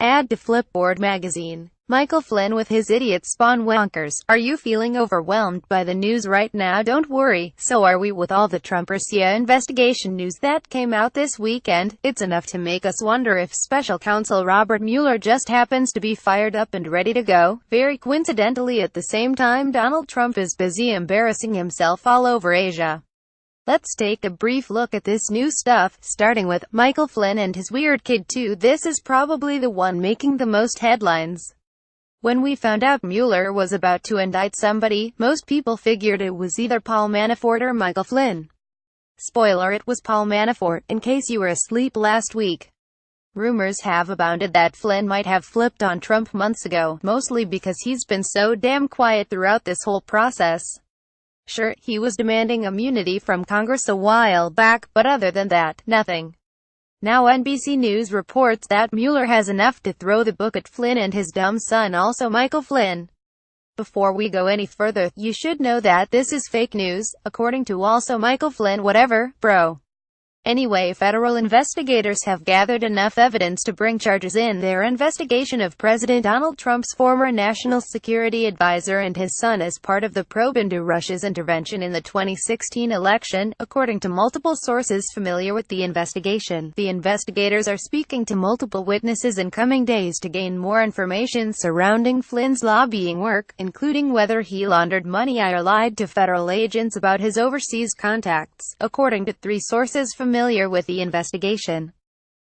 Add to Flipboard Magazine. Michael Flynn with his idiot spawn Wonkers. Are you feeling overwhelmed by the news right now? Don't worry, so are we with all the TrumpRussia investigation news that came out this weekend. It's enough to make us wonder if special counsel Robert Mueller just happens to be fired up and ready to go. Very coincidentally, at the same time Donald Trump is busy embarrassing himself all over Asia. Let's take a brief look at this new stuff, starting with Michael Flynn and his weird kid too. This is probably the one making the most headlines. When we found out Mueller was about to indict somebody, most people figured it was either Paul Manafort or Michael Flynn. Spoiler, it was Paul Manafort, in case you were asleep last week. Rumors have abounded that Flynn might have flipped on Trump months ago, mostly because he's been so damn quiet throughout this whole process. Sure, he was demanding immunity from Congress a while back, but other than that, nothing. Now NBC News reports that Mueller has enough to throw the book at Flynn and his dumb son, also Michael Flynn. Before we go any further, you should know that this is fake news, according to also Michael Flynn. Whatever, bro. Anyway, federal investigators have gathered enough evidence to bring charges in their investigation of President Donald Trump's former national security advisor and his son as part of the probe into Russia's intervention in the 2016 election, according to multiple sources familiar with the investigation. The investigators are speaking to multiple witnesses in coming days to gain more information surrounding Flynn's lobbying work, including whether he laundered money or lied to federal agents about his overseas contacts, according to 3 sources familiar with the investigation.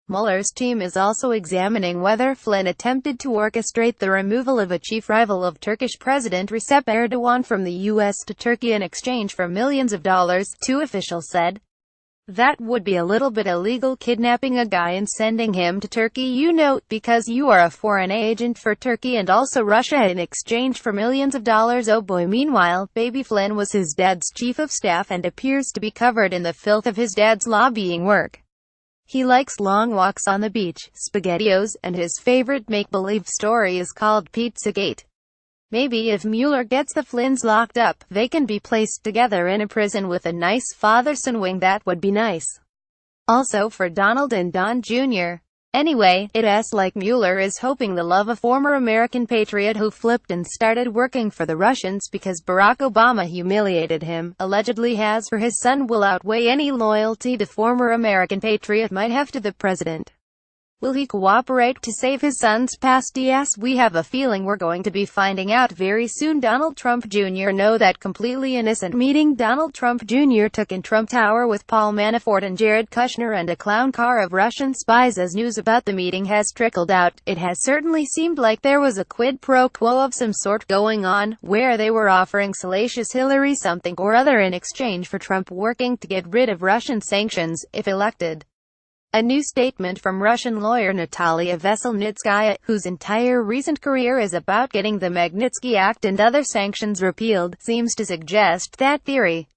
Mueller's team is also examining whether Flynn attempted to orchestrate the removal of a chief rival of Turkish President Recep Erdogan from the U.S. to Turkey in exchange for millions of dollars, 2 officials said. That would be a little bit illegal, kidnapping a guy and sending him to Turkey, you know, because you are a foreign agent for Turkey and also Russia in exchange for millions of dollars. Oh boy. Meanwhile, baby Flynn was his dad's chief of staff and appears to be covered in the filth of his dad's lobbying work. He likes long walks on the beach, SpaghettiOs, and his favorite make-believe story is called Pizzagate. Maybe if Mueller gets the Flynns locked up, they can be placed together in a prison with a nice father-son wing. That would be nice. Also for Donald and Don Jr. Anyway, it's like Mueller is hoping the love of former American patriot who flipped and started working for the Russians because Barack Obama humiliated him, allegedly has for his son will outweigh any loyalty the former American patriot might have to the president. Will he cooperate to save his son's past? Yes, we have a feeling we're going to be finding out very soon. Donald Trump Jr. No, that completely innocent meeting Donald Trump Jr. took in Trump Tower with Paul Manafort and Jared Kushner and a clown car of Russian spies. As news about the meeting has trickled out, it has certainly seemed like there was a quid pro quo of some sort going on, where they were offering salacious Hillary something or other in exchange for Trump working to get rid of Russian sanctions, if elected. A new statement from Russian lawyer Natalia Veselnitskaya, whose entire recent career is about getting the Magnitsky Act and other sanctions repealed, seems to suggest that theory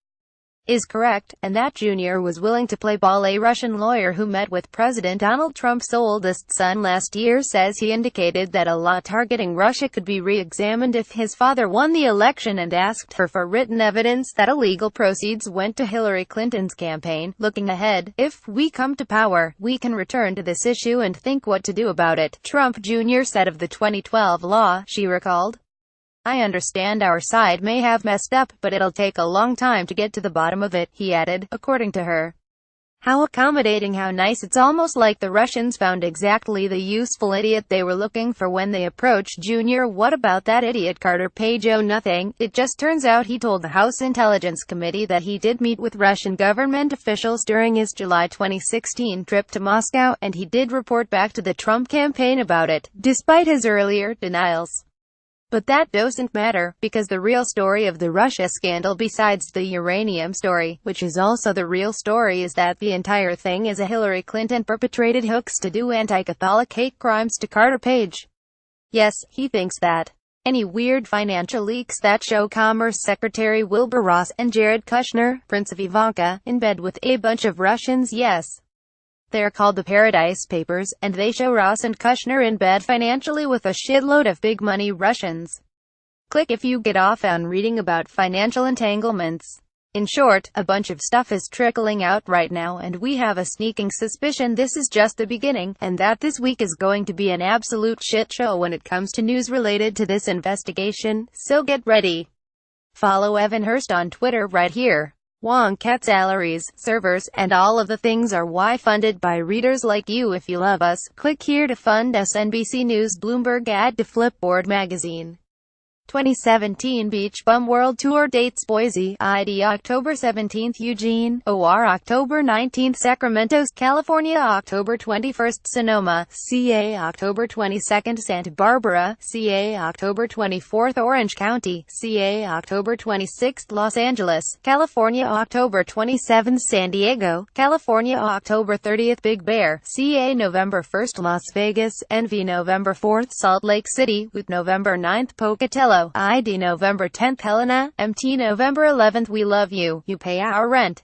is correct, and that Jr. was willing to play ball. A Russian lawyer who met with President Donald Trump's oldest son last year says he indicated that a law targeting Russia could be re-examined if his father won the election and asked her for written evidence that illegal proceeds went to Hillary Clinton's campaign. Looking ahead, if we come to power, we can return to this issue and think what to do about it, Trump Jr. said of the 2012 law, she recalled. I understand our side may have messed up, but it'll take a long time to get to the bottom of it, he added, according to her. How accommodating, how nice. It's almost like the Russians found exactly the useful idiot they were looking for when they approached Jr. What about that idiot Carter Page? Oh, nothing. It just turns out he told the House Intelligence Committee that he did meet with Russian government officials during his July 2016 trip to Moscow, and he did report back to the Trump campaign about it, despite his earlier denials. But that doesn't matter, because the real story of the Russia scandal, besides the uranium story, which is also the real story, is that the entire thing is a Hillary Clinton perpetrated hoax to do anti-Catholic hate crimes to Carter Page. Yes, he thinks that. Any weird financial leaks that show Commerce Secretary Wilbur Ross and Jared Kushner, Prince of Ivanka, in bed with a bunch of Russians? Yes. They're called the Paradise Papers, and they show Ross and Kushner in bed financially with a shitload of big money Russians. Click if you get off on reading about financial entanglements. In short, a bunch of stuff is trickling out right now, and we have a sneaking suspicion this is just the beginning, and that this week is going to be an absolute shit show when it comes to news related to this investigation, so get ready. Follow Evan Hurst on Twitter right here. Wonkers salaries, servers, and all of the things are why funded by readers like you. If you love us, click here to fund us. NBC News Bloomberg ad to Flipboard Magazine. 2017 Beach Bum World Tour dates Boise, ID October 17, Eugene, OR October 19, Sacramento, California October 21, Sonoma, CA October 22, Santa Barbara, CA October 24, Orange County, CA October 26, Los Angeles, California October 27, San Diego, California October 30, Big Bear, CA November 1, Las Vegas, NV November 4, Salt Lake City, with November 9, Pocatello, ID November 10, Helena, MT November 11, We Love You, You Pay Our Rent.